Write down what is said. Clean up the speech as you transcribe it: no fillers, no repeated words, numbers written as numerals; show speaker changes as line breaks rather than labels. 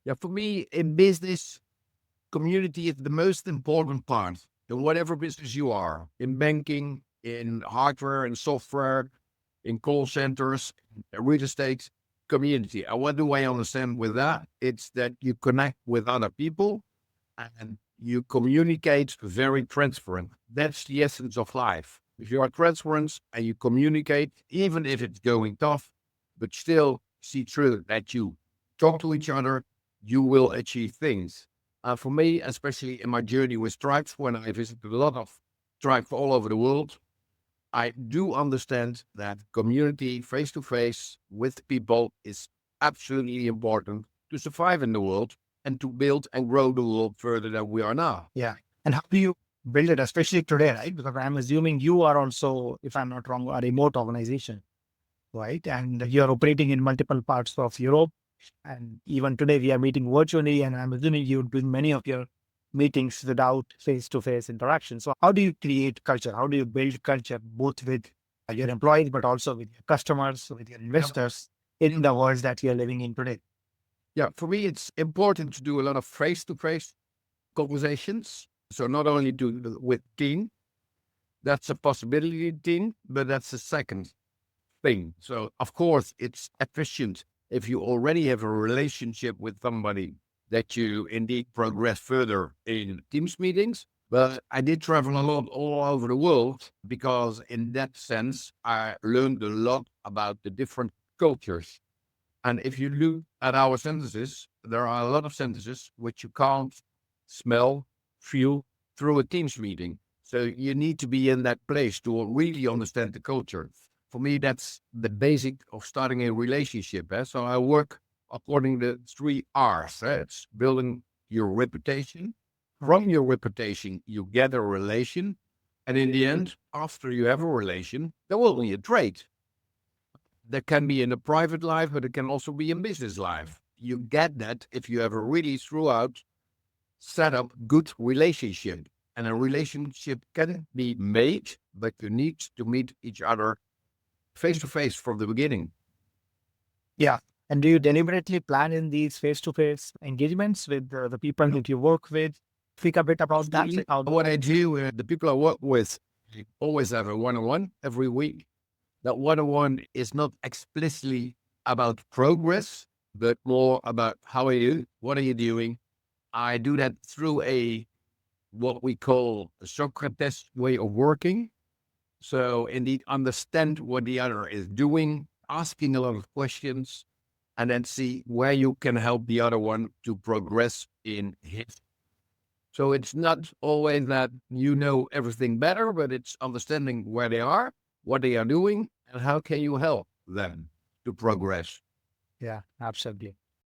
Yeah, for me, in business, community is the most important part in whatever business you are, in banking, in hardware and software, in call centers, real estate, community. And what do I understand with that? It's that you connect with other people and you communicate very transparent. That's the essence of life. If you are transparent and you communicate, even if it's going tough, but still see through that you talk to each other, you will achieve things. For me, especially in my journey with tribes, when I visited a lot of tribes all over the world, I do understand that community face to face with people is absolutely important to survive in the world and to build and grow the world further than we are now.
Yeah. And how do you build it, especially today, right? Because I'm assuming you are also, if I'm not wrong, a remote organization, right? And you're operating in multiple parts of Europe. And even today, we are meeting virtually. And I'm assuming you're doing many of your meetings without face to face interaction. So, how do you create culture? How do you build culture, both with your employees, but also with your customers, with your
Yep.
investors in the world that you're living in today?
Yeah, for me, it's important to do a lot of face to face conversations. So, not only do with team, that's a possibility team, but that's the second thing. So, of course, it's efficient if you already have a relationship with somebody that you indeed progress further in Teams meetings. But I did travel a lot all over the world because, in that sense, I learned a lot about the different cultures. And if you look at our sentences, there are a lot of sentences which you can't smell, feel through a Teams meeting. So you need to be in that place to really understand the culture. For me, that's the basic of starting a relationship. So I work according to 3 R's. It's building your reputation. From your reputation, you get a relation. And in the end, after you have a relation, there will be a trade. That can be in a private life, but it can also be in business life. You get that if you have a really throughout set up good relationship. And a relationship can be made, but you need to meet each other face to face from the beginning.
Yeah. And do you deliberately plan in these face to face engagements with the people that you work with? Speak a bit about that.
Absolutely. What I do, the people I work with, I always have a one-on-one every week. That one-on-one is not explicitly about progress, but more about how are you, what are you doing. I do that through a what we call a Socrates way of working. So indeed, understand what the other is doing, asking a lot of questions, and then see where you can help the other one to progress in his. So it's not always that you know everything better, but it's understanding where they are, what they are doing, and how can you help them to progress.
Yeah, absolutely.